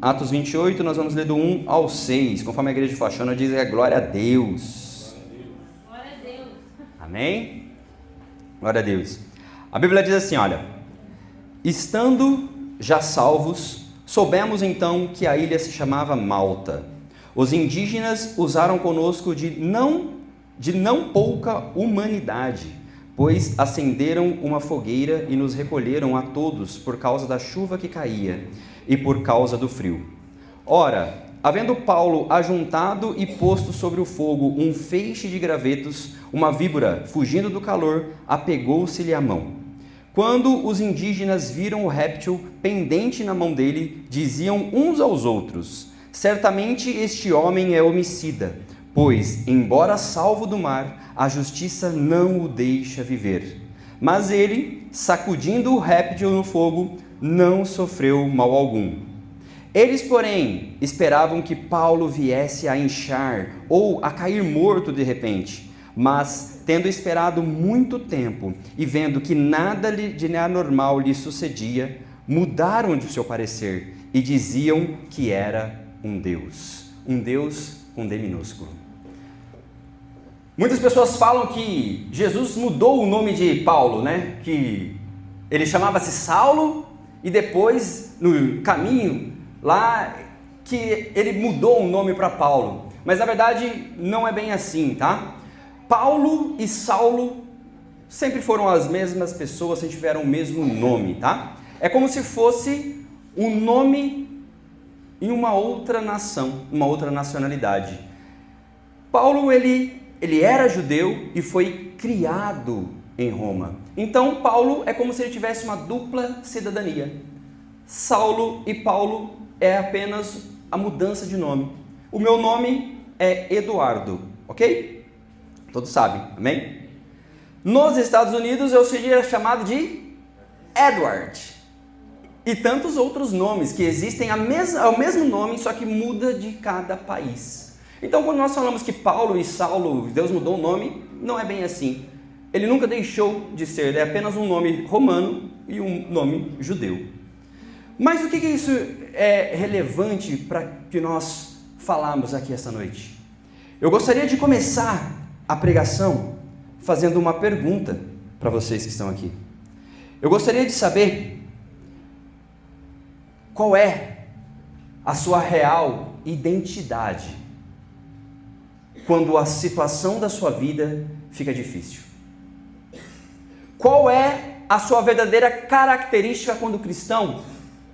Atos 28, nós vamos ler do 1 ao 6. Conforme a igreja de Faxona diz, é glória a Deus. Glória a Deus. Amém? Glória a Deus. A Bíblia diz assim, olha: estando já salvos, soubemos então que a ilha se chamava Malta. Os indígenas usaram conosco de não pouca humanidade, pois acenderam uma fogueira e nos recolheram a todos por causa da chuva que caía e por causa do frio. Ora, havendo Paulo ajuntado e posto sobre o fogo um feixe de gravetos, uma víbora, fugindo do calor, apegou-se-lhe à mão. Quando os indígenas viram o réptil pendente na mão dele, diziam uns aos outros: certamente este homem é homicida, pois, embora salvo do mar, a justiça não o deixa viver. Mas ele, sacudindo o réptil no fogo, não sofreu mal algum. Eles, porém, esperavam que Paulo viesse a inchar ou a cair morto de repente. Mas, tendo esperado muito tempo e vendo que nada de anormal lhe sucedia, mudaram de seu parecer e diziam que era um Deus com D minúsculo. Muitas pessoas falam que Jesus mudou o nome de Paulo, né? Que ele chamava-se Saulo e depois, no caminho lá, que ele mudou o nome para Paulo. Mas na verdade não é bem assim, tá? Paulo e Saulo sempre foram as mesmas pessoas, sempre tiveram o mesmo nome, tá? É como se fosse um nome em uma outra nação, uma outra nacionalidade. Paulo, ele era judeu e foi criado em Roma. Então, Paulo é como se ele tivesse uma dupla cidadania. Saulo e Paulo é apenas a mudança de nome. O meu nome é Eduardo, ok? Todos sabem, amém? Nos Estados Unidos eu seria chamado de Edward. E tantos outros nomes que existem ao mesmo nome, só que muda de cada país. Então, quando nós falamos que Paulo e Saulo, Deus mudou o nome, não é bem assim. Ele nunca deixou de ser, é apenas um nome romano e um nome judeu. Mas o que isso é relevante para que nós falamos aqui esta noite? Eu gostaria de começar a pregação fazendo uma pergunta para vocês que estão aqui. Eu gostaria de saber qual é a sua real identidade quando a situação da sua vida fica difícil. Qual é a sua verdadeira característica quando cristão,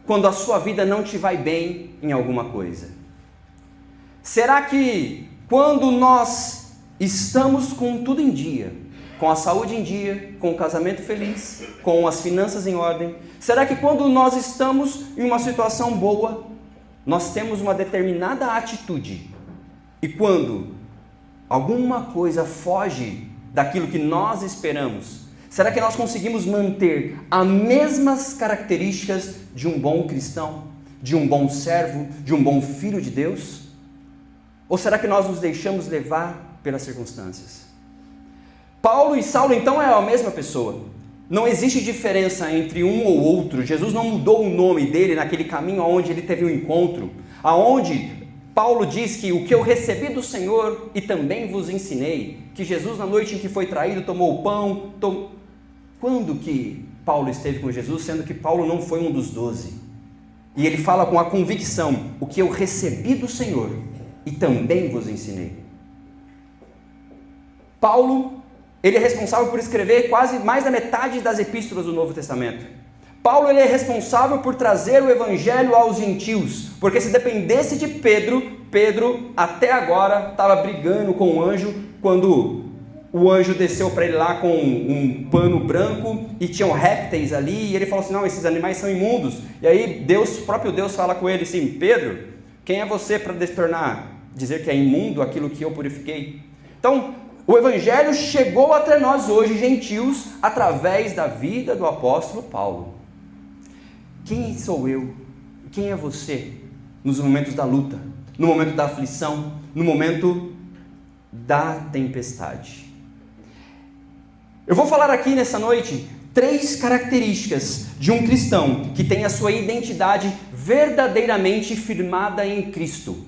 quando a sua vida não te vai bem em alguma coisa? Será que quando nós estamos com tudo em dia, com a saúde em dia, com o casamento feliz, com as finanças em ordem, será que quando nós estamos em uma situação boa, nós temos uma determinada atitude? E quando alguma coisa foge daquilo que nós esperamos, será que nós conseguimos manter as mesmas características de um bom cristão, de um bom servo, de um bom filho de Deus? Ou será que nós nos deixamos levar pelas circunstâncias? Paulo e Saulo então é a mesma pessoa. Não existe diferença entre um ou outro. Jesus não mudou o nome dele naquele caminho onde ele teve um encontro, aonde Paulo diz que o que eu recebi do Senhor e também vos ensinei, que Jesus na noite em que foi traído tomou o pão. Quando que Paulo esteve com Jesus, sendo que Paulo não foi um dos 12? E ele fala com a convicção, o que eu recebi do Senhor e também vos ensinei. Paulo, ele é responsável por escrever quase mais da metade das epístolas do Novo Testamento. Paulo, ele é responsável por trazer o evangelho aos gentios, porque se dependesse de Pedro até agora estava brigando com o anjo, quando o anjo desceu para ele lá com um pano branco e tinham répteis ali, e ele falou assim, não, esses animais são imundos. E aí o próprio Deus fala com ele assim, Pedro, quem é você para dizer que é imundo aquilo que eu purifiquei? Então, o evangelho chegou até nós hoje, gentios, através da vida do apóstolo Paulo. Quem sou eu? Quem é você nos momentos da luta, no momento da aflição, no momento da tempestade? Eu vou falar aqui nessa noite 3 características de um cristão que tem a sua identidade verdadeiramente firmada em Cristo.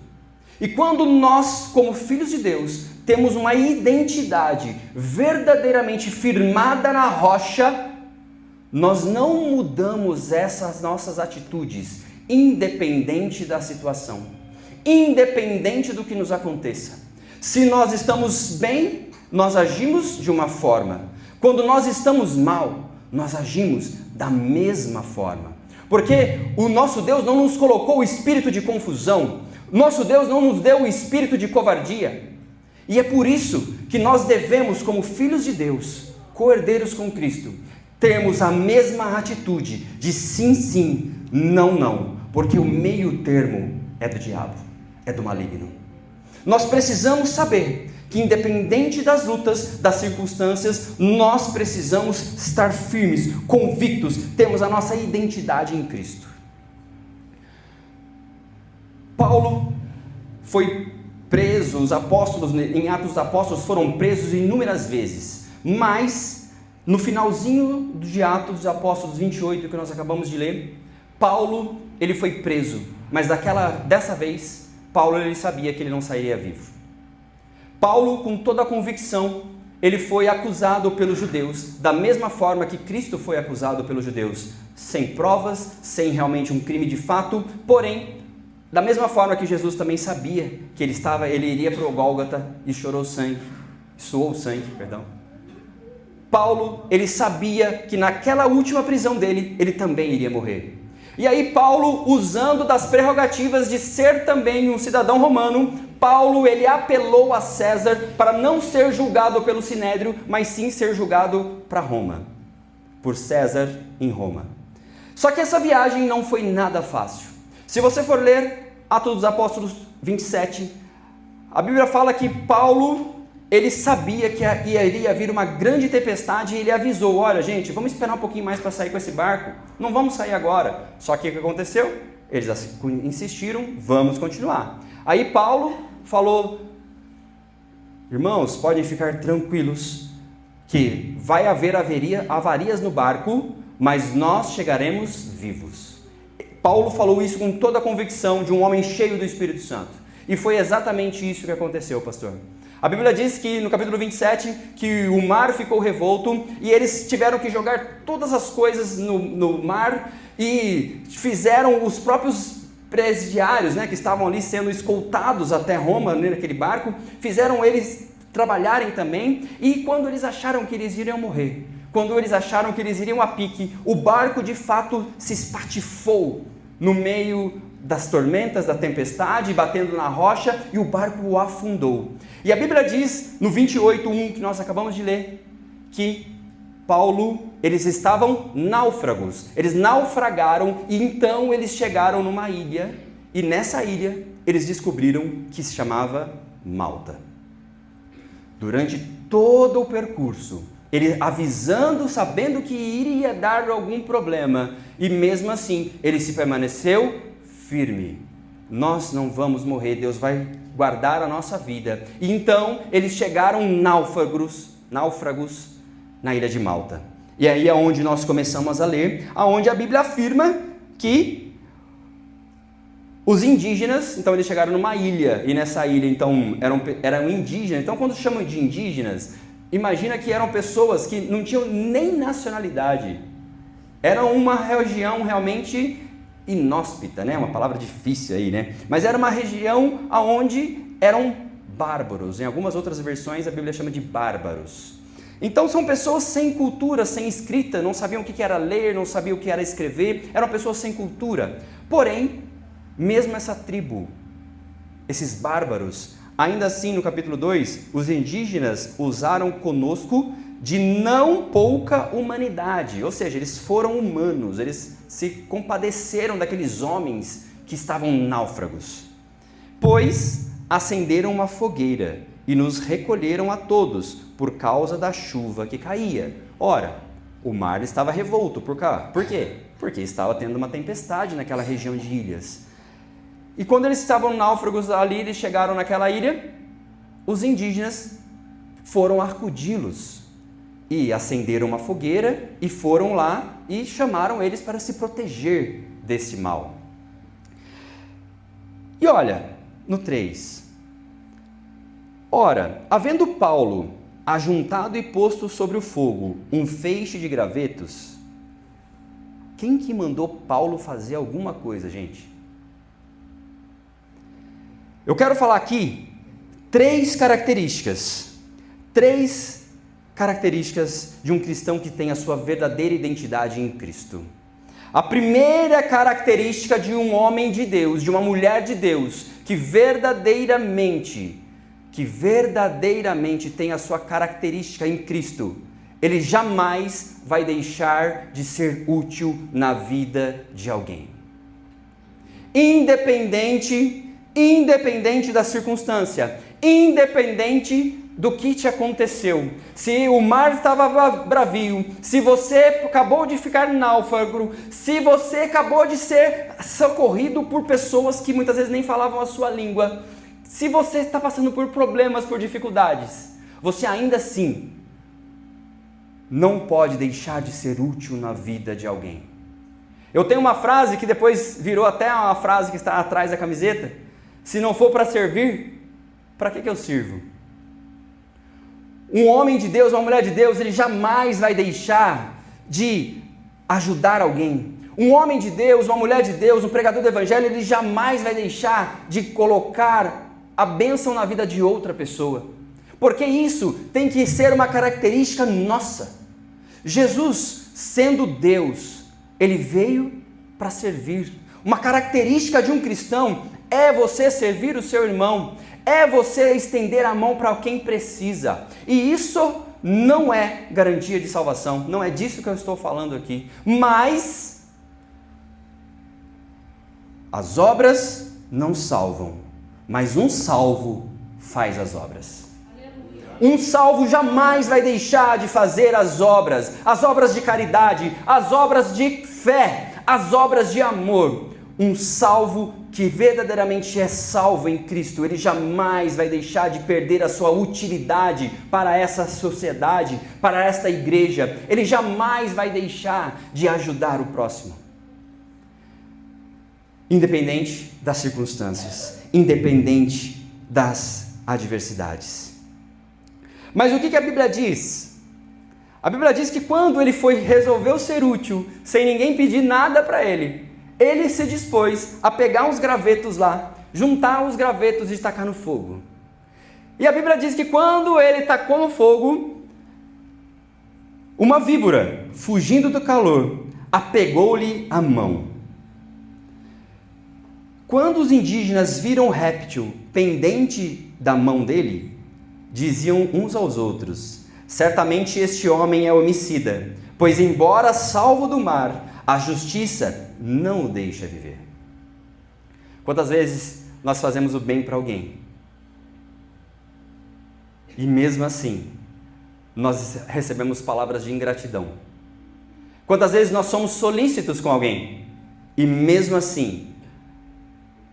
E quando nós, como filhos de Deus, temos uma identidade verdadeiramente firmada na rocha, nós não mudamos essas nossas atitudes, independente da situação, independente do que nos aconteça. Se nós estamos bem, nós agimos de uma forma. Quando nós estamos mal, nós agimos da mesma forma. Porque o nosso Deus não nos colocou o espírito de confusão, nosso Deus não nos deu o espírito de covardia. E é por isso que nós devemos, como filhos de Deus, co-herdeiros com Cristo, termos a mesma atitude de sim, sim, não, não, porque o meio termo é do diabo, é do maligno. Nós precisamos saber que independente das lutas, das circunstâncias, nós precisamos estar firmes, convictos, temos a nossa identidade em Cristo. Paulo foi preso, os apóstolos, em Atos dos Apóstolos, foram presos inúmeras vezes, mas no finalzinho de Atos dos Apóstolos 28, que nós acabamos de ler, Paulo, ele foi preso, mas dessa vez, Paulo ele sabia que ele não sairia vivo. Paulo, com toda a convicção, ele foi acusado pelos judeus, da mesma forma que Cristo foi acusado pelos judeus, sem provas, sem realmente um crime de fato, porém, da mesma forma que Jesus também sabia que ele iria para o Gólgota e suou sangue. Paulo, ele sabia que naquela última prisão dele, ele também iria morrer. E aí Paulo, usando das prerrogativas de ser também um cidadão romano, Paulo, ele apelou a César para não ser julgado pelo Sinédrio, mas sim ser julgado para Roma, por César em Roma. Só que essa viagem não foi nada fácil. Se você for ler Atos dos Apóstolos 27, a Bíblia fala que Paulo, ele sabia que iria vir uma grande tempestade e ele avisou, olha gente, vamos esperar um pouquinho mais para sair com esse barco, não vamos sair agora. Só que o que aconteceu? Eles insistiram, vamos continuar. Aí Paulo falou, irmãos, podem ficar tranquilos, que vai haver avarias no barco, mas nós chegaremos vivos. Paulo falou isso com toda a convicção de um homem cheio do Espírito Santo. E foi exatamente isso que aconteceu, pastor. A Bíblia diz que no capítulo 27, que o mar ficou revolto e eles tiveram que jogar todas as coisas no mar e fizeram os próprios presidiários, que estavam ali sendo escoltados até Roma, naquele barco, fizeram eles trabalharem também, e quando eles acharam que eles iriam morrer, quando eles acharam que eles iriam a pique, o barco de fato se espatifou no meio das tormentas, da tempestade, batendo na rocha, e o barco afundou. E a Bíblia diz, no 28:1, que nós acabamos de ler, que Paulo, eles estavam náufragos, eles naufragaram, e então eles chegaram numa ilha, e nessa ilha eles descobriram que se chamava Malta. Durante todo o percurso, ele avisando, sabendo que iria dar algum problema, e mesmo assim, ele se permaneceu firme. Nós não vamos morrer, Deus vai guardar a nossa vida. E então, eles chegaram náufragos na ilha de Malta. E aí é onde nós começamos a ler, aonde a Bíblia afirma que os indígenas, então eles chegaram numa ilha, e nessa ilha então eram indígenas. Então quando chamam de indígenas, imagina que eram pessoas que não tinham nem nacionalidade. Era uma região realmente inóspita, uma palavra difícil aí, Mas era uma região onde eram bárbaros. Em algumas outras versões a Bíblia chama de bárbaros. Então são pessoas sem cultura, sem escrita, não sabiam o que era ler, não sabiam o que era escrever, eram pessoas sem cultura. Porém, mesmo essa tribo, esses bárbaros, ainda assim no capítulo 2, os indígenas usaram conosco de não pouca humanidade, ou seja, eles foram humanos, eles se compadeceram daqueles homens que estavam náufragos, pois acenderam uma fogueira e nos recolheram a todos por causa da chuva que caía. Ora, o mar estava revolto, por quê? Porque estava tendo uma tempestade naquela região de ilhas. E quando eles estavam náufragos ali, eles chegaram naquela ilha, os indígenas foram acudi-los. e acenderam uma fogueira e foram lá e chamaram eles para se proteger desse mal. E olha, no 3. Ora, havendo Paulo ajuntado e posto sobre o fogo um feixe de gravetos, quem que mandou Paulo fazer alguma coisa, gente? Eu quero falar aqui três características de um cristão que tem a sua verdadeira identidade em Cristo. A primeira característica de um homem de Deus, de uma mulher de Deus, que verdadeiramente tem a sua característica em Cristo, ele jamais vai deixar de ser útil na vida de alguém. Independente da circunstância, independente do que te aconteceu, se o mar estava bravio, se você acabou de ficar náufrago, se você acabou de ser socorrido por pessoas que muitas vezes nem falavam a sua língua, se você está passando por problemas, por dificuldades, você ainda assim não pode deixar de ser útil na vida de alguém. Eu tenho uma frase que depois virou até uma frase que está atrás da camiseta: se não for para servir, para que eu sirvo? Um homem de Deus, uma mulher de Deus, ele jamais vai deixar de ajudar alguém. Um homem de Deus, uma mulher de Deus, um pregador do evangelho, ele jamais vai deixar de colocar a bênção na vida de outra pessoa, porque isso tem que ser uma característica nossa. Jesus, sendo Deus, ele veio para servir. Uma característica de um cristão é você servir o seu irmão, é você estender a mão para quem precisa. E isso não é garantia de salvação, não é disso que eu estou falando aqui. Mas as obras não salvam, mas um salvo faz as obras. Um salvo jamais vai deixar de fazer as obras de caridade, as obras de fé, as obras de amor. Um salvo que verdadeiramente é salvo em Cristo, ele jamais vai deixar de perder a sua utilidade para essa sociedade, para esta igreja. Ele jamais vai deixar de ajudar o próximo, independente das circunstâncias, independente das adversidades. Mas o que a Bíblia diz? A Bíblia diz que quando ele resolveu ser útil, sem ninguém pedir nada para ele, ele se dispôs a pegar uns gravetos lá, juntar os gravetos e tacar no fogo. E a Bíblia diz que quando ele tacou no fogo, uma víbora, fugindo do calor, apegou-lhe a mão. Quando os indígenas viram o réptil pendente da mão dele, diziam uns aos outros: certamente este homem é homicida, pois embora salvo do mar, a justiça não o deixa viver. Quantas vezes nós fazemos o bem para alguém e mesmo assim nós recebemos palavras de ingratidão? Quantas vezes nós somos solícitos com alguém e mesmo assim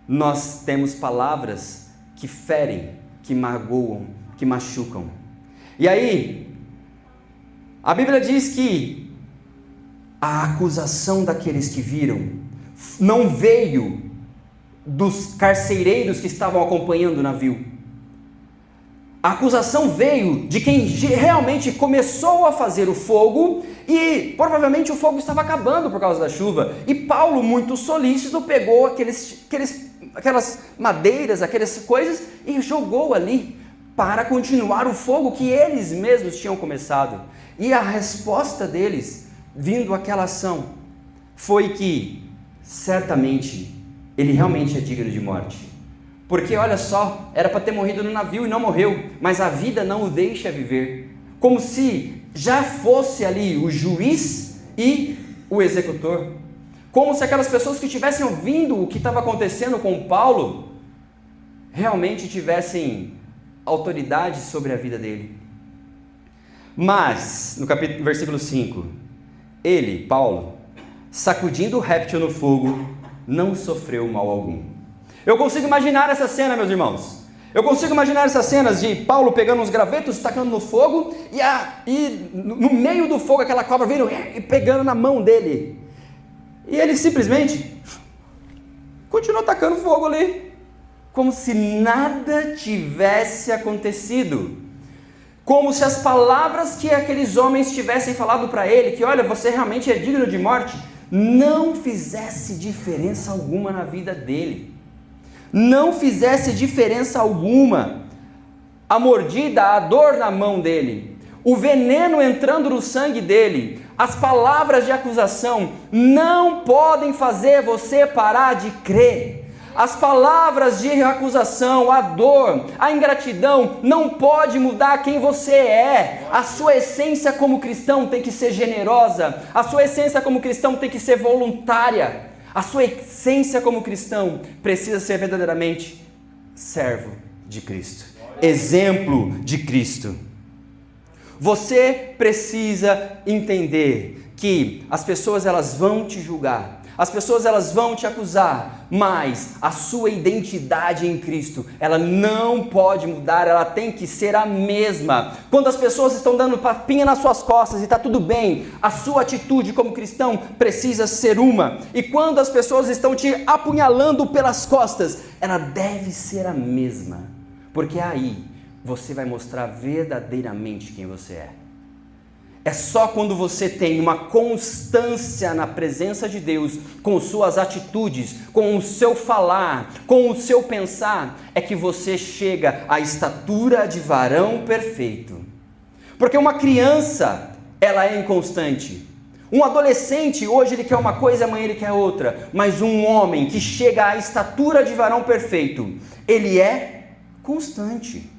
nós temos palavras que ferem, que magoam, que machucam? E aí, a Bíblia diz que a acusação daqueles que viram não veio dos carcereiros que estavam acompanhando o navio. A acusação veio de quem realmente começou a fazer o fogo e provavelmente o fogo estava acabando por causa da chuva. E Paulo, muito solícito, pegou aquelas madeiras, aquelas coisas e jogou ali para continuar o fogo que eles mesmos tinham começado. E a resposta deles, vindo aquela ação, foi que certamente ele realmente é digno de morte. Porque olha só, era para ter morrido no navio e não morreu, mas a vida não o deixa viver. Como se já fosse ali o juiz e o executor. Como se aquelas pessoas que tivessem ouvindo o que estava acontecendo com Paulo realmente tivessem autoridade sobre a vida dele. Mas, no versículo 5, ele, Paulo, sacudindo o réptil no fogo, não sofreu mal algum. Eu consigo imaginar essa cena, meus irmãos. Eu consigo imaginar essas cenas de Paulo pegando uns gravetos, tacando no fogo, e no meio do fogo aquela cobra vindo e pegando na mão dele. E ele simplesmente continuou tacando fogo ali, como se nada tivesse acontecido. Como se as palavras que aqueles homens tivessem falado para ele, que olha, você realmente é digno de morte, não fizesse diferença alguma na vida dele. Não fizesse diferença alguma. A mordida, a dor na mão dele, o veneno entrando no sangue dele, as palavras de acusação não podem fazer você parar de crer. As palavras de acusação, a dor, a ingratidão não pode mudar quem você é. A sua essência como cristão tem que ser generosa. A sua essência como cristão tem que ser voluntária. A sua essência como cristão precisa ser verdadeiramente servo de Cristo, exemplo de Cristo. Você precisa entender que as pessoas elas vão te julgar, as pessoas elas vão te acusar, mas a sua identidade em Cristo, ela não pode mudar, ela tem que ser a mesma. Quando as pessoas estão dando papinha nas suas costas e está tudo bem, a sua atitude como cristão precisa ser uma. E quando as pessoas estão te apunhalando pelas costas, ela deve ser a mesma, porque aí você vai mostrar verdadeiramente quem você é. É só quando você tem uma constância na presença de Deus, com suas atitudes, com o seu falar, com o seu pensar, é que você chega à estatura de varão perfeito. Porque uma criança, ela é inconstante. Um adolescente, hoje ele quer uma coisa, amanhã ele quer outra. Mas um homem que chega à estatura de varão perfeito, ele é constante.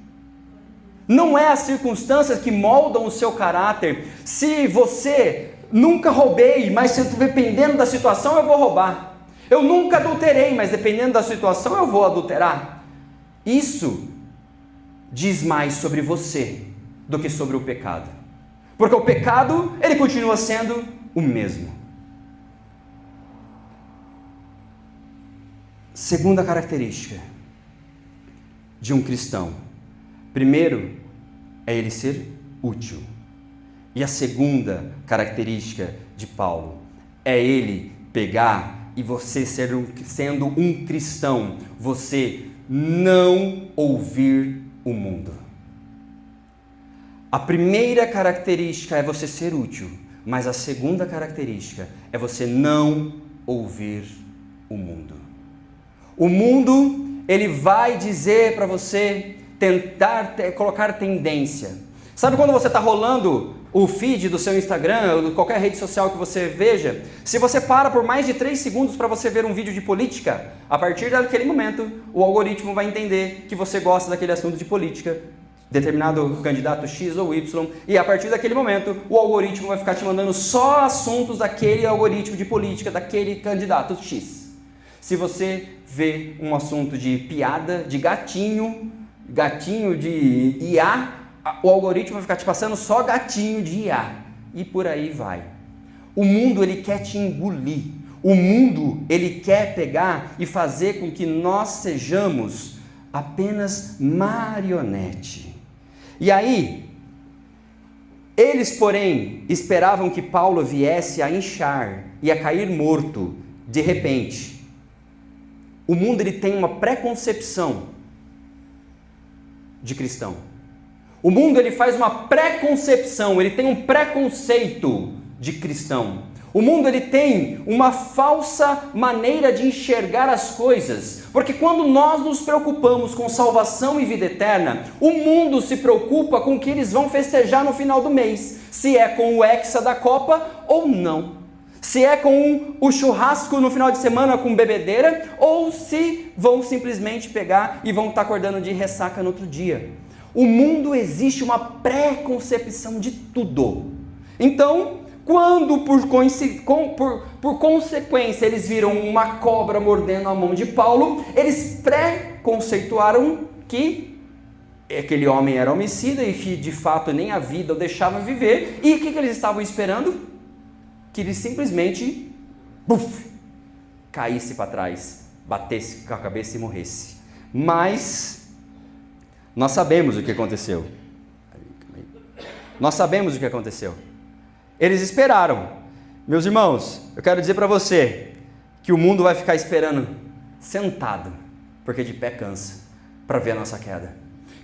Não é as circunstâncias que moldam o seu caráter. Se você nunca roubei, mas dependendo da situação eu vou roubar. Eu nunca adulterei, mas dependendo da situação eu vou adulterar. Isso diz mais sobre você do que sobre o pecado. Porque o pecado, ele continua sendo o mesmo. Segunda característica de um cristão. Primeiro, é ele ser útil. E a segunda característica de Paulo é ele pegar e você sendo um cristão, você não ouvir o mundo. A primeira característica é você ser útil, mas a segunda característica é você não ouvir o mundo. O mundo, ele vai dizer para você tentar colocar tendência. Sabe quando você está rolando o feed do seu Instagram, ou de qualquer rede social que você veja, se você para por mais de 3 segundos para você ver um vídeo de política, a partir daquele momento, o algoritmo vai entender que você gosta daquele assunto de política, determinado candidato X ou Y, e a partir daquele momento, o algoritmo vai ficar te mandando só assuntos daquele algoritmo de política, daquele candidato X. Se você vê um assunto de piada, de gatinho de IA, o algoritmo vai ficar te passando só gatinho de IA, e por aí vai. O mundo, ele quer te engolir. O mundo, ele quer pegar e fazer com que nós sejamos apenas marionete. E aí, eles, porém, esperavam que Paulo viesse a inchar e a cair morto de repente. O mundo, ele tem uma preconcepção de cristão. O mundo, ele faz uma preconcepção, ele tem um preconceito de cristão. O mundo, ele tem uma falsa maneira de enxergar as coisas, porque quando nós nos preocupamos com salvação e vida eterna, o mundo se preocupa com o que eles vão festejar no final do mês, se é com o hexa da Copa ou não. Se é com o churrasco no final de semana com bebedeira, ou se vão simplesmente pegar e vão estar acordando de ressaca no outro dia. O mundo, existe uma preconcepção de tudo. Então, quando por consequência eles viram uma cobra mordendo a mão de Paulo, eles preconceituaram que aquele homem era homicida e que de fato nem a vida o deixava viver. E o que eles estavam esperando? Que ele simplesmente caísse para trás, batesse com a cabeça e morresse. Mas Nós sabemos o que aconteceu. Nós sabemos o que aconteceu. Eles esperaram. Meus irmãos, eu quero dizer para você que o mundo vai ficar esperando sentado, porque de pé cansa, para ver a nossa queda.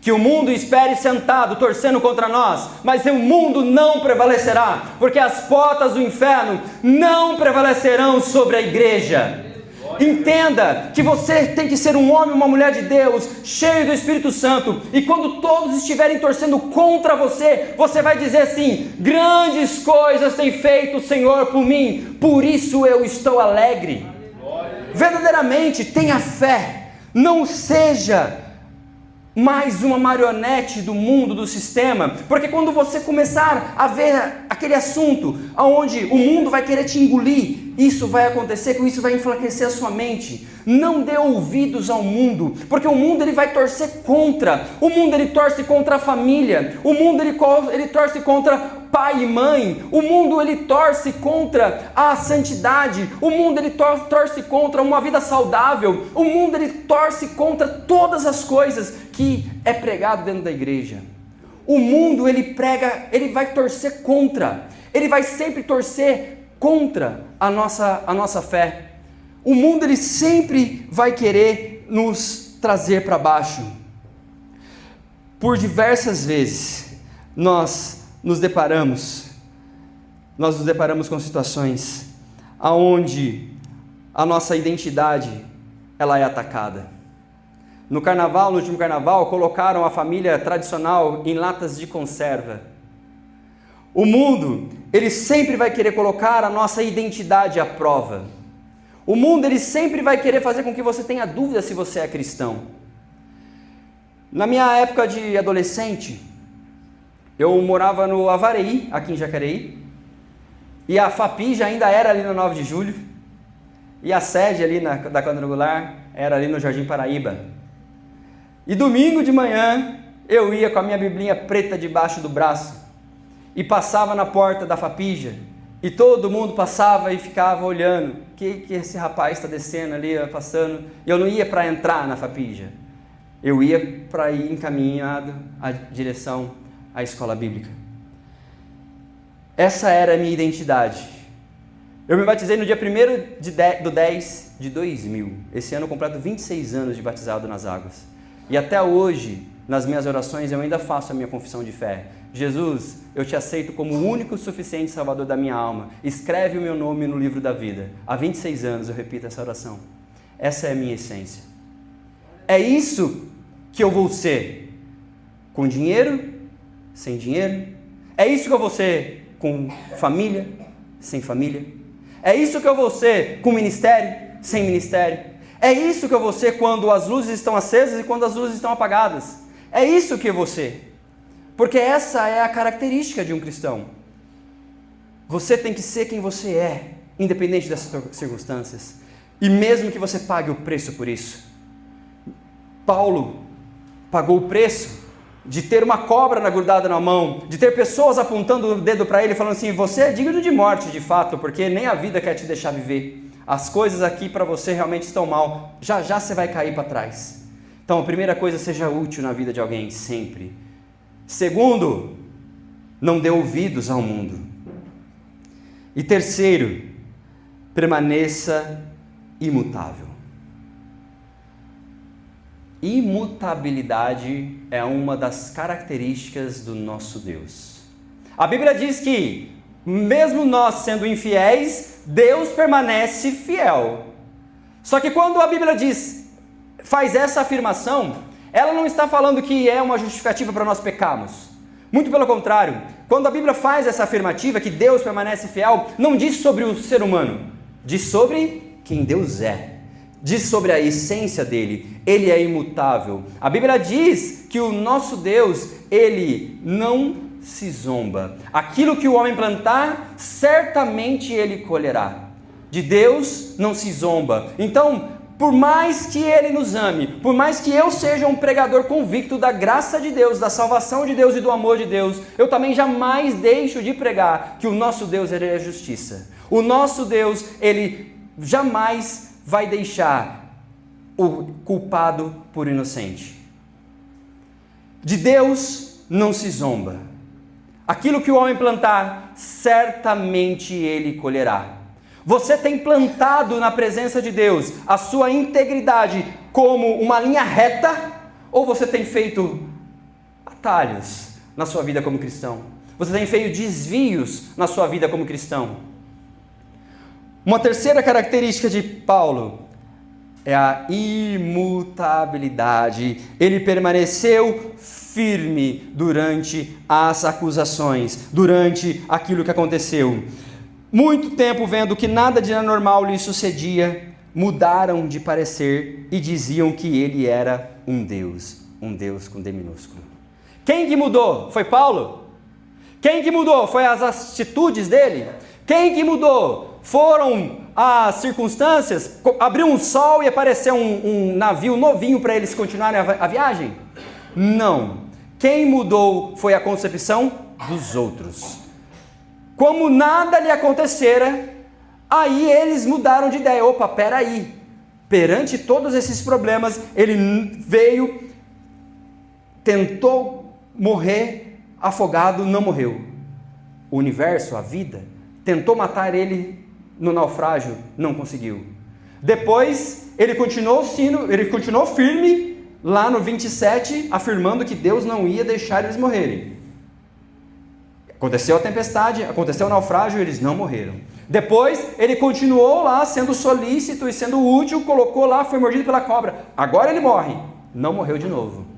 Que o mundo espere sentado, torcendo contra nós, mas o mundo não prevalecerá, porque as portas do inferno não prevalecerão sobre a igreja. Entenda que você tem que ser um homem, uma mulher de Deus, cheio do Espírito Santo, e quando todos estiverem torcendo contra você, você vai dizer assim: grandes coisas tem feito o Senhor por mim, por isso eu estou alegre. Verdadeiramente tenha fé, não seja mais uma marionete do mundo, do sistema, porque quando você começar a ver aquele assunto onde o mundo vai querer te engolir, isso vai acontecer, com isso vai enfraquecer a sua mente. Não dê ouvidos ao mundo, porque o mundo ele vai torcer contra, o mundo ele torce contra a família, o mundo ele torce contra pai e mãe, o mundo ele torce contra a santidade, o mundo ele torce contra uma vida saudável, o mundo ele torce contra todas as coisas que é pregado dentro da igreja. O mundo ele prega, ele vai torcer contra, ele vai sempre torcer contra a nossa fé. O mundo ele sempre vai querer nos trazer para baixo. Por diversas vezes nós nos deparamos com situações aonde a nossa identidade ela é atacada. No último carnaval, colocaram a família tradicional em latas de conserva. O mundo, ele sempre vai querer colocar a nossa identidade à prova. O mundo, ele sempre vai querer fazer com que você tenha dúvida se você é cristão. Na minha época de adolescente, eu morava no Avareí, aqui em Jacareí, e a FAPI ainda era ali no 9 de julho, e a sede ali da quadrangular era ali no Jardim Paraíba. E domingo de manhã, eu ia com a minha biblinha preta debaixo do braço, e passava na porta da Fapija, e todo mundo passava e ficava olhando, que esse rapaz está descendo ali, passando, e eu não ia para entrar na Fapija, eu ia para ir encaminhado à direção à escola bíblica. Essa era a minha identidade. Eu me batizei no dia 1º do 10 de 2000, esse ano eu completo 26 anos de batizado nas águas, e até hoje, nas minhas orações, eu ainda faço a minha confissão de fé. Jesus, eu te aceito como o único e suficiente Salvador da minha alma. Escreve o meu nome no livro da vida. Há 26 anos eu repito essa oração. Essa é a minha essência. É isso que eu vou ser. Com dinheiro, sem dinheiro. É isso que eu vou ser com família, sem família. É isso que eu vou ser com ministério, sem ministério. É isso que eu vou ser quando as luzes estão acesas e quando as luzes estão apagadas. É isso que eu vou ser. Porque essa é a característica de um cristão. Você tem que ser quem você é, independente das circunstâncias. E mesmo que você pague o preço por isso. Paulo pagou o preço de ter uma cobra grudada na mão, de ter pessoas apontando o dedo para ele, falando assim: você é digno de morte de fato, porque nem a vida quer te deixar viver. As coisas aqui para você realmente estão mal, já já você vai cair para trás. Então a primeira coisa, seja útil na vida de alguém, sempre. Segundo, não dê ouvidos ao mundo. E terceiro, permaneça imutável. Imutabilidade é uma das características do nosso Deus. A Bíblia diz que, mesmo nós sendo infiéis, Deus permanece fiel. Só que quando a Bíblia faz essa afirmação, ela não está falando que é uma justificativa para nós pecarmos. Muito pelo contrário, quando a Bíblia faz essa afirmativa, que Deus permanece fiel, não diz sobre o ser humano, diz sobre quem Deus é, diz sobre a essência dele. Ele é imutável. A Bíblia diz que o nosso Deus, ele não se zomba. Aquilo que o homem plantar, certamente ele colherá. De Deus não se zomba. Então, por mais que ele nos ame, por mais que eu seja um pregador convicto da graça de Deus, da salvação de Deus e do amor de Deus, eu também jamais deixo de pregar que o nosso Deus, ele é justiça. O nosso Deus, ele jamais vai deixar o culpado por inocente. De Deus não se zomba. Aquilo que o homem plantar, certamente ele colherá. Você tem plantado na presença de Deus a sua integridade como uma linha reta, ou você tem feito atalhos na sua vida como cristão? Você tem feito desvios na sua vida como cristão? Uma terceira característica de Paulo é a imutabilidade. Ele permaneceu firme durante as acusações, durante aquilo que aconteceu. Muito tempo vendo que nada de anormal lhe sucedia, mudaram de parecer e diziam que ele era um Deus com D minúsculo. Quem que mudou? Foi Paulo? Quem que mudou? Foi as atitudes dele? Quem que mudou? Foram as circunstâncias? Abriu um sol e apareceu um navio novinho para eles continuarem a viagem? Não. Quem mudou foi a concepção dos outros. Como nada lhe acontecera, aí eles mudaram de ideia. Opa, peraí. Perante todos esses problemas, ele veio, tentou morrer afogado, não morreu. O universo, a vida, tentou matar ele no naufrágio, não conseguiu. Depois, ele continuou firme lá no 27, afirmando que Deus não ia deixar eles morrerem. Aconteceu a tempestade, aconteceu o naufrágio, eles não morreram. Depois, ele continuou lá sendo solícito e sendo útil, colocou lá, foi mordido pela cobra. Agora ele morre. Não morreu de novo.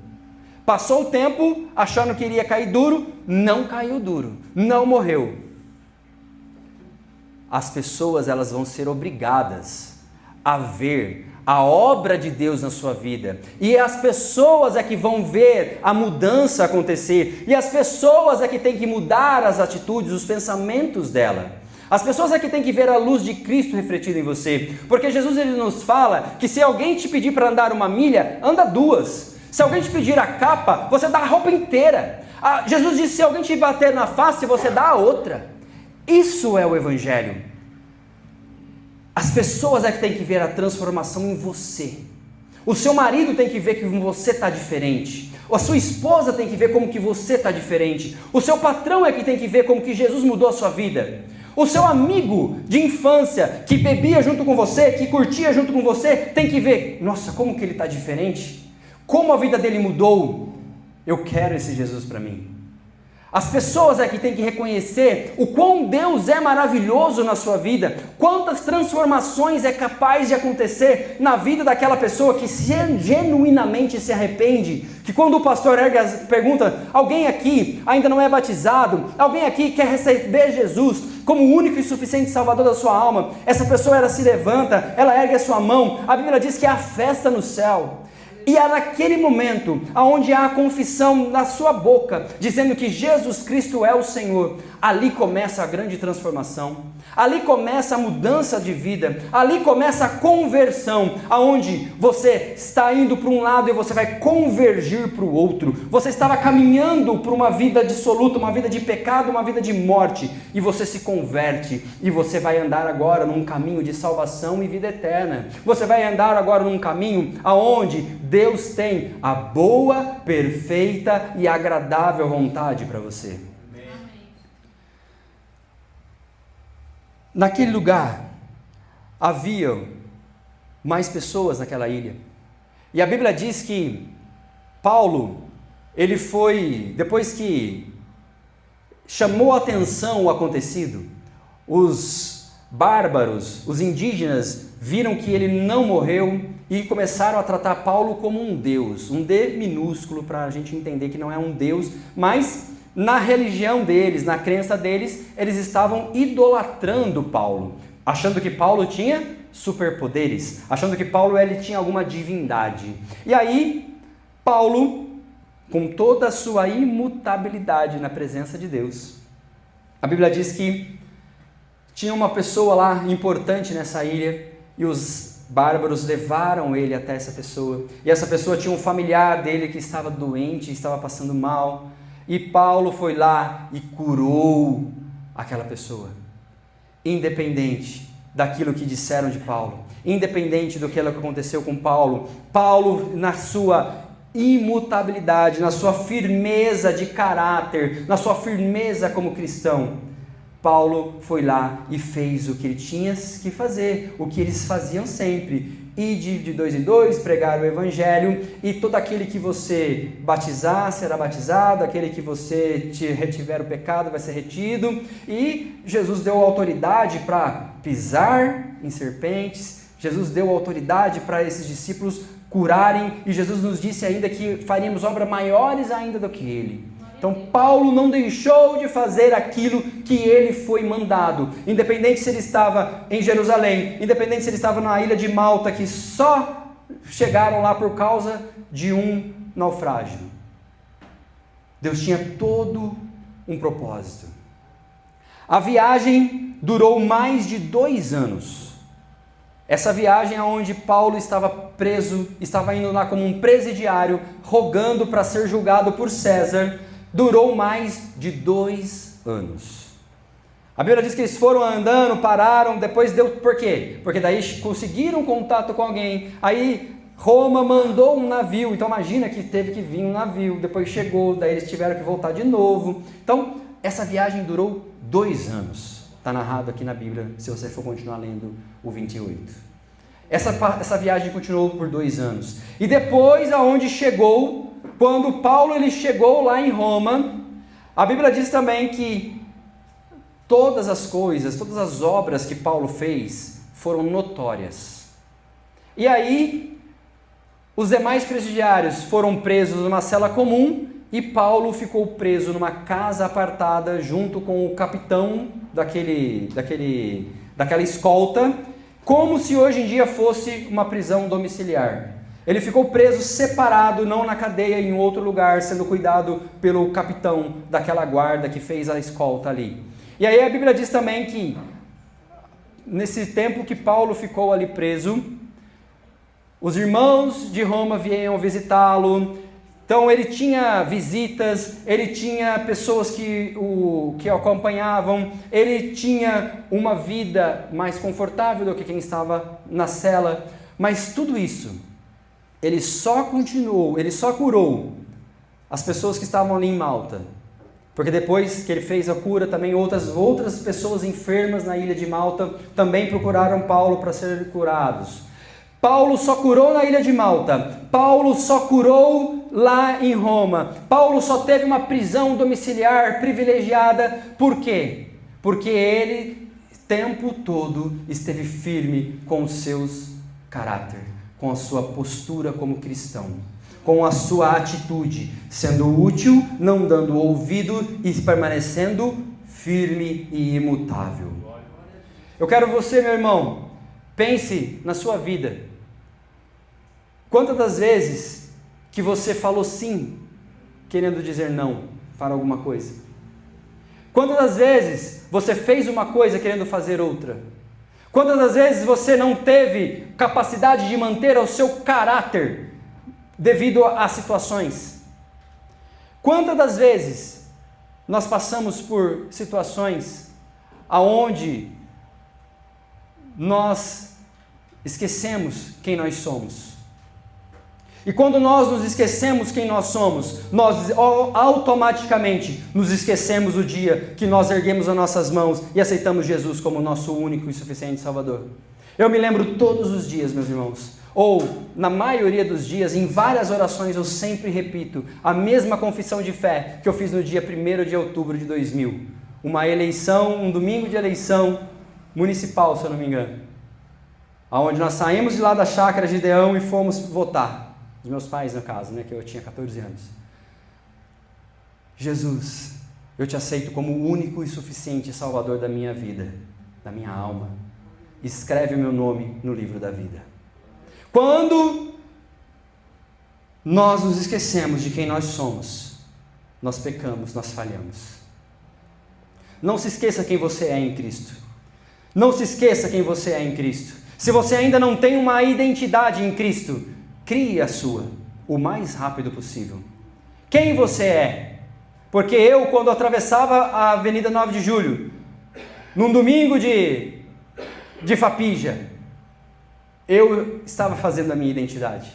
Passou o tempo, achando que iria cair duro, não caiu duro, não morreu. As pessoas, elas vão ser obrigadas a ver a obra de Deus na sua vida, e as pessoas é que vão ver a mudança acontecer, e as pessoas é que têm que mudar as atitudes, os pensamentos dela. As pessoas é que têm que ver a luz de Cristo refletida em você, porque Jesus ele nos fala que se alguém te pedir para andar 1 milha, anda 2. Se alguém te pedir a capa, você dá a roupa inteira. Jesus disse, se alguém te bater na face, você dá a outra. Isso é o Evangelho. As pessoas é que têm que ver a transformação em você. O seu marido tem que ver que você está diferente. A sua esposa tem que ver como que você está diferente. O seu patrão é que tem que ver como que Jesus mudou a sua vida. O seu amigo de infância, que bebia junto com você, que curtia junto com você, tem que ver, nossa, como que ele está diferente. Como a vida dele mudou. Eu quero esse Jesus para mim. As pessoas aqui têm que reconhecer o quão Deus é maravilhoso na sua vida, quantas transformações é capaz de acontecer na vida daquela pessoa que genuinamente se arrepende, que quando o pastor pergunta, alguém aqui ainda não é batizado, alguém aqui quer receber Jesus como o único e suficiente salvador da sua alma, essa pessoa ela se levanta, ela ergue a sua mão, a Bíblia diz que há festa no céu. E é naquele momento, onde há a confissão na sua boca, dizendo que Jesus Cristo é o Senhor, ali começa a grande transformação, ali começa a mudança de vida, ali começa a conversão, aonde você está indo para um lado e você vai convergir para o outro, você estava caminhando para uma vida dissoluta, uma vida de pecado, uma vida de morte, e você se converte, e você vai andar agora num caminho de salvação e vida eterna, você vai andar agora num caminho aonde Deus tem a boa, perfeita e agradável vontade para você. Amém. Naquele lugar, havia mais pessoas naquela ilha. E a Bíblia diz que Paulo, ele foi, depois que chamou a atenção o acontecido, os bárbaros, os indígenas, viram que ele não morreu, e começaram a tratar Paulo como um Deus, um D minúsculo, para a gente entender que não é um Deus, mas na religião deles, na crença deles, eles estavam idolatrando Paulo, achando que Paulo tinha superpoderes, achando que Paulo ele tinha alguma divindade. E aí, Paulo, com toda a sua imutabilidade na presença de Deus, a Bíblia diz que tinha uma pessoa lá importante nessa ilha, e os bárbaros levaram ele até essa pessoa, e essa pessoa tinha um familiar dele que estava doente, estava passando mal, e Paulo foi lá e curou aquela pessoa, independente daquilo que disseram de Paulo, independente do que aconteceu com Paulo, Paulo na sua imutabilidade, na sua firmeza de caráter, na sua firmeza como cristão, Paulo foi lá e fez o que ele tinha que fazer, o que eles faziam sempre. Ide de 2 em 2, pregar o evangelho, e todo aquele que você batizar será batizado, aquele que você retiver o pecado vai ser retido. E Jesus deu autoridade para pisar em serpentes, Jesus deu autoridade para esses discípulos curarem, e Jesus nos disse ainda que faríamos obras maiores ainda do que ele. Então Paulo não deixou de fazer aquilo que ele foi mandado, independente se ele estava em Jerusalém, independente se ele estava na ilha de Malta, que só chegaram lá por causa de um naufrágio. Deus tinha todo um propósito. A viagem durou mais de 2 anos. Essa viagem onde Paulo estava preso, estava indo lá como um presidiário, rogando para ser julgado por César, durou mais de 2 anos. A Bíblia diz que eles foram andando, pararam, depois deu... Por quê? Porque daí conseguiram contato com alguém, aí Roma mandou um navio, então imagina que teve que vir um navio, depois chegou, daí eles tiveram que voltar de novo. Então, essa viagem durou 2 anos. Está narrado aqui na Bíblia, se você for continuar lendo o 28. Essa viagem continuou por 2 anos. E depois, aonde chegou, quando Paulo ele chegou lá em Roma, a Bíblia diz também que todas as coisas, todas as obras que Paulo fez foram notórias. E aí, os demais presidiários foram presos numa cela comum e Paulo ficou preso numa casa apartada junto com o capitão daquela escolta, como se hoje em dia fosse uma prisão domiciliar. Ele ficou preso separado, não na cadeia, em outro lugar, sendo cuidado pelo capitão daquela guarda que fez a escolta ali. E aí a Bíblia diz também que, nesse tempo que Paulo ficou ali preso, os irmãos de Roma vieram visitá-lo. Então ele tinha visitas, ele tinha pessoas que o acompanhavam, ele tinha uma vida mais confortável do que quem estava na cela, mas tudo isso, ele só curou as pessoas que estavam ali em Malta, porque depois que ele fez a cura, também outras pessoas enfermas na ilha de Malta também procuraram Paulo para serem curados. Paulo só curou na ilha de Malta, Paulo só curou lá em Roma, Paulo só teve uma prisão domiciliar privilegiada. Por quê? Porque ele, o tempo todo, esteve firme com os seus caráter, com a sua postura como cristão, com a sua atitude, sendo útil, não dando ouvido e permanecendo firme e imutável. Eu quero você, meu irmão, pense na sua vida. Quantas das vezes que você falou sim, querendo dizer não para alguma coisa? Quantas das vezes você fez uma coisa querendo fazer outra? Quantas das vezes você não teve capacidade de manter o seu caráter devido às situações? Quantas das vezes nós passamos por situações aonde nós esquecemos quem nós somos? E quando nós nos esquecemos quem nós somos, nós automaticamente nos esquecemos do dia que nós erguemos as nossas mãos e aceitamos Jesus como nosso único e suficiente Salvador. Eu me lembro todos os dias, meus irmãos, ou na maioria dos dias, em várias orações, eu sempre repito a mesma confissão de fé que eu fiz no dia 1º de outubro de 2000. Uma eleição, um domingo de eleição municipal, se eu não me engano. Onde nós saímos de lá da chácara de Gideão e fomos votar. Os meus pais, no caso, que eu tinha 14 anos. Jesus, eu te aceito como o único e suficiente Salvador da minha vida, da minha alma. Escreve o meu nome no livro da vida. Quando nós nos esquecemos de quem nós somos, nós pecamos, nós falhamos. Não se esqueça quem você é em Cristo. Não se esqueça quem você é em Cristo. Se você ainda não tem uma identidade em Cristo, crie a sua, o mais rápido possível. Quem você é? Porque eu, quando atravessava a Avenida 9 de Julho, num domingo de Fapija, eu estava fazendo a minha identidade.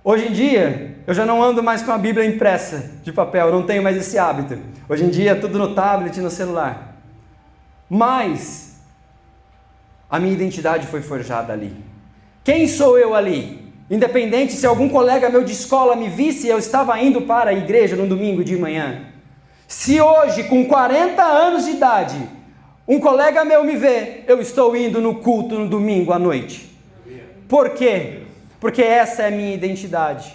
Hoje em dia, eu já não ando mais com a Bíblia impressa de papel, eu não tenho mais esse hábito. Hoje em dia é tudo no tablet e no celular. Mas a minha identidade foi forjada ali. Quem sou eu ali? Independente se algum colega meu de escola me visse, eu estava indo para a igreja no domingo de manhã. Se hoje, com 40 anos de idade, um colega meu me vê, eu estou indo no culto no domingo à noite. Por quê? Porque essa é a minha identidade.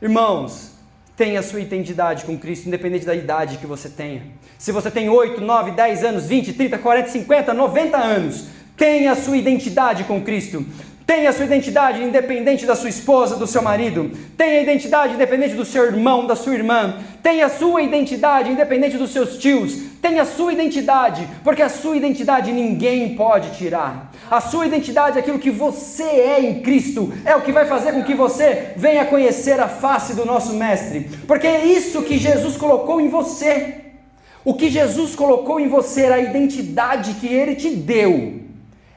Irmãos, tenha a sua identidade com Cristo, independente da idade que você tenha. Se você tem 8, 9, 10 anos, 20, 30, 40, 50, 90 anos, tenha a sua identidade com Cristo. Tenha a sua identidade independente da sua esposa, do seu marido. Tenha a identidade independente do seu irmão, da sua irmã. Tenha a sua identidade independente dos seus tios. Tenha a sua identidade, porque a sua identidade ninguém pode tirar. A sua identidade, aquilo que você é em Cristo, é o que vai fazer com que você venha conhecer a face do nosso Mestre. Porque é isso que Jesus colocou em você. O que Jesus colocou em você era a identidade que Ele te deu.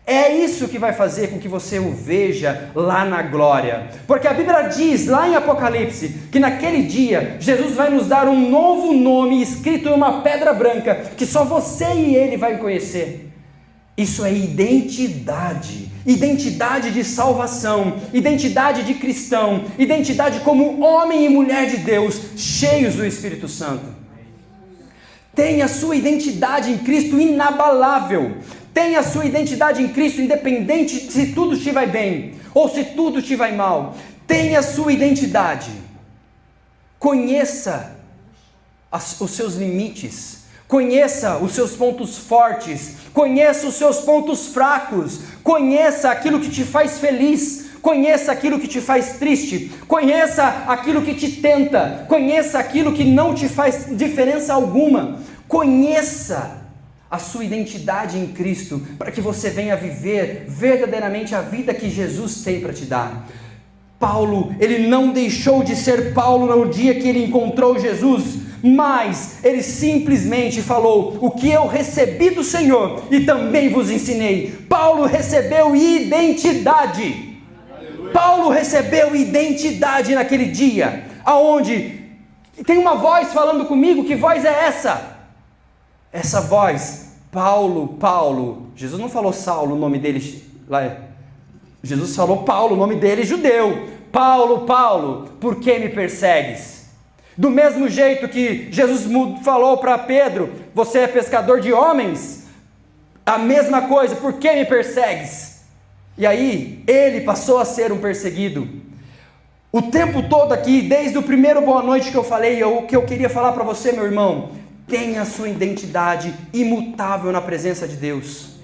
É isso que vai fazer com que você o veja lá na glória. Porque a Bíblia diz lá em Apocalipse que naquele dia Jesus vai nos dar um novo nome escrito em uma pedra branca que só você e Ele vai conhecer. Isso é identidade. Identidade de salvação, identidade de cristão, identidade como homem e mulher de Deus, cheios do Espírito Santo. Tenha a sua identidade em Cristo inabalável. Tenha a sua identidade em Cristo, independente se tudo te vai bem ou se tudo te vai mal. Tenha a sua identidade. Conheça os seus limites. Conheça os seus pontos fortes. Conheça os seus pontos fracos. Conheça aquilo que te faz feliz. Conheça aquilo que te faz triste. Conheça aquilo que te tenta. Conheça aquilo que não te faz diferença alguma. Conheça a sua identidade em Cristo, para que você venha viver verdadeiramente a vida que Jesus tem para te dar. Paulo, ele não deixou de ser Paulo no dia que ele encontrou Jesus, mas ele simplesmente falou: o que eu recebi do Senhor e também vos ensinei. Paulo recebeu identidade. Aleluia. Paulo recebeu identidade naquele dia, aonde tem uma voz falando comigo. Que voz é essa? Essa voz, Paulo, Paulo. Jesus não falou Saulo, o nome dele lá. Jesus falou Paulo, o nome dele judeu. Paulo, Paulo, por que me persegues? Do mesmo jeito que Jesus falou para Pedro: você é pescador de homens? A mesma coisa, por que me persegues? E aí, ele passou a ser um perseguido. O tempo todo aqui, desde o primeiro boa noite que eu falei, o que eu queria falar para você, meu irmão: tenha a sua identidade imutável na presença de Deus.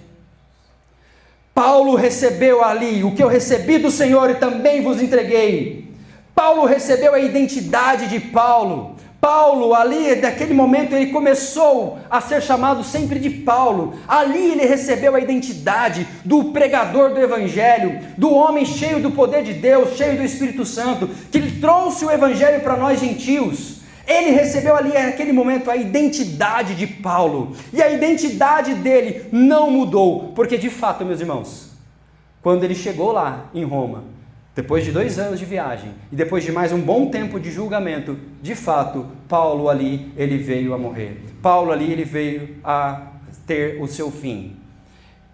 Paulo recebeu ali: o que eu recebi do Senhor e também vos entreguei. Paulo recebeu a identidade de Paulo. Paulo ali, daquele momento, ele começou a ser chamado sempre de Paulo. Ali ele recebeu a identidade do pregador do Evangelho, do homem cheio do poder de Deus, cheio do Espírito Santo, que ele trouxe o Evangelho para nós gentios. Ele recebeu ali naquele momento a identidade de Paulo, e a identidade dele não mudou, porque de fato, meus irmãos, quando ele chegou lá em Roma, depois de 2 anos de viagem, e depois de mais um bom tempo de julgamento, de fato, Paulo ali, ele veio a morrer. Paulo ali, ele veio a ter o seu fim.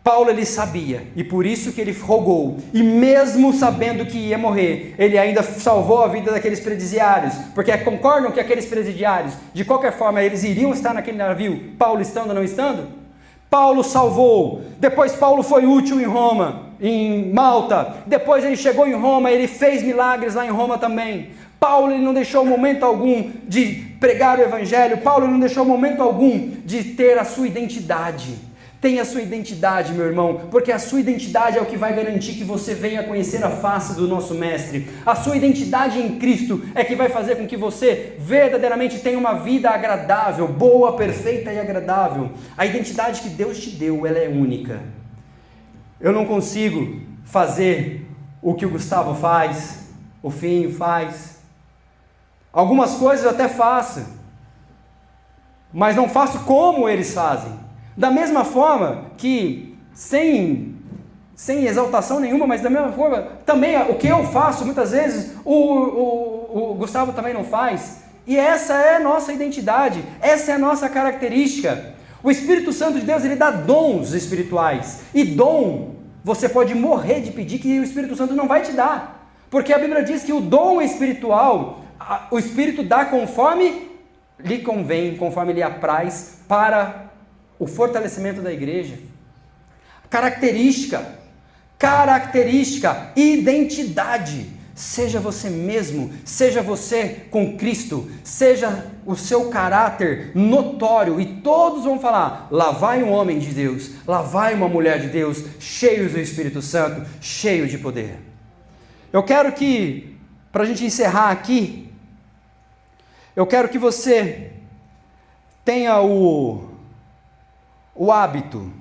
Paulo, ele sabia, e por isso que ele rogou, e mesmo sabendo que ia morrer, ele ainda salvou a vida daqueles presidiários, porque concordam que aqueles presidiários, de qualquer forma, eles iriam estar naquele navio, Paulo estando ou não estando? Paulo salvou. Depois Paulo foi útil em Roma, em Malta. Depois ele chegou em Roma, ele fez milagres lá em Roma também. Paulo, ele não deixou momento algum de pregar o Evangelho. Paulo, ele não deixou momento algum de ter a sua identidade. Tenha a sua identidade, meu irmão, porque a sua identidade é o que vai garantir que você venha conhecer a face do nosso Mestre. A sua identidade em Cristo é que vai fazer com que você verdadeiramente tenha uma vida agradável, boa, perfeita e agradável. A identidade que Deus te deu, ela é única. Eu não consigo fazer o que o Gustavo faz, o Finho faz. Algumas coisas eu até faço, mas não faço como eles fazem. Da mesma forma que, sem sem exaltação nenhuma, mas da mesma forma, também o que eu faço, muitas vezes, o Gustavo também não faz. E essa é a nossa identidade, essa é a nossa característica. O Espírito Santo de Deus, ele dá dons espirituais. E dom, você pode morrer de pedir que o Espírito Santo não vai te dar. Porque a Bíblia diz que o dom espiritual, o Espírito dá conforme lhe convém, conforme lhe apraz, para o fortalecimento da igreja. Característica, identidade. Seja você mesmo, seja você com Cristo, seja o seu caráter notório, e todos vão falar: lá vai um homem de Deus, lá vai uma mulher de Deus, cheios do Espírito Santo, cheio de poder. Eu quero que, para a gente encerrar aqui, eu quero que você tenha o hábito.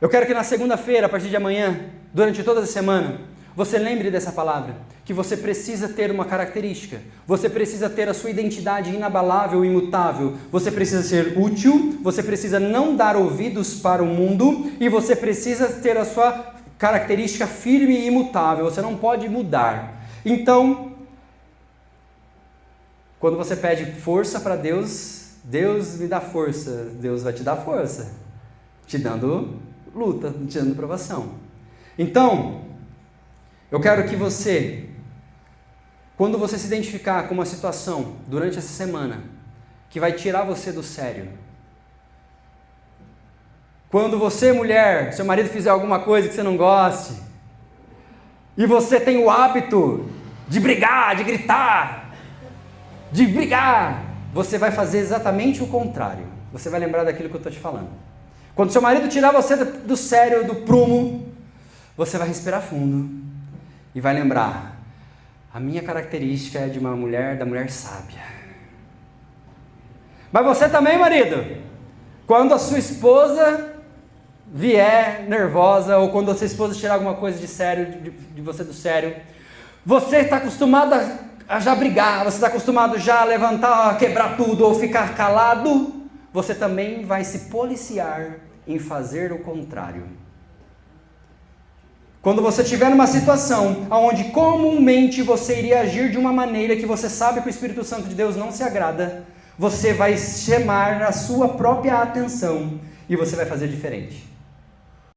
Eu quero que na segunda-feira, a partir de amanhã, durante toda a semana, você lembre dessa palavra, que você precisa ter uma característica, você precisa ter a sua identidade inabalável e imutável, você precisa ser útil, você precisa não dar ouvidos para o mundo, e você precisa ter a sua característica firme e imutável, você não pode mudar. Então, quando você pede força para Deus, Deus me dá força, Deus vai te dar força, te dando luta, te dando provação. Então, eu quero que você, quando você se identificar com uma situação durante essa semana que vai tirar você do sério, quando você, mulher, seu marido fizer alguma coisa que você não goste, e você tem o hábito de brigar, de gritar, você vai fazer exatamente o contrário. Você vai lembrar daquilo que eu estou te falando. Quando seu marido tirar você do sério, do prumo, você vai respirar fundo e vai lembrar: a minha característica é de da mulher sábia. Mas você também, marido, quando a sua esposa vier nervosa, ou quando a sua esposa tirar alguma coisa de sério, de você do sério, você está acostumado a já brigar, você está acostumado já a levantar, a quebrar tudo, ou ficar calado, você também vai se policiar em fazer o contrário. Quando você estiver numa situação onde comumente você iria agir de uma maneira que você sabe que o Espírito Santo de Deus não se agrada, você vai chamar a sua própria atenção e você vai fazer diferente.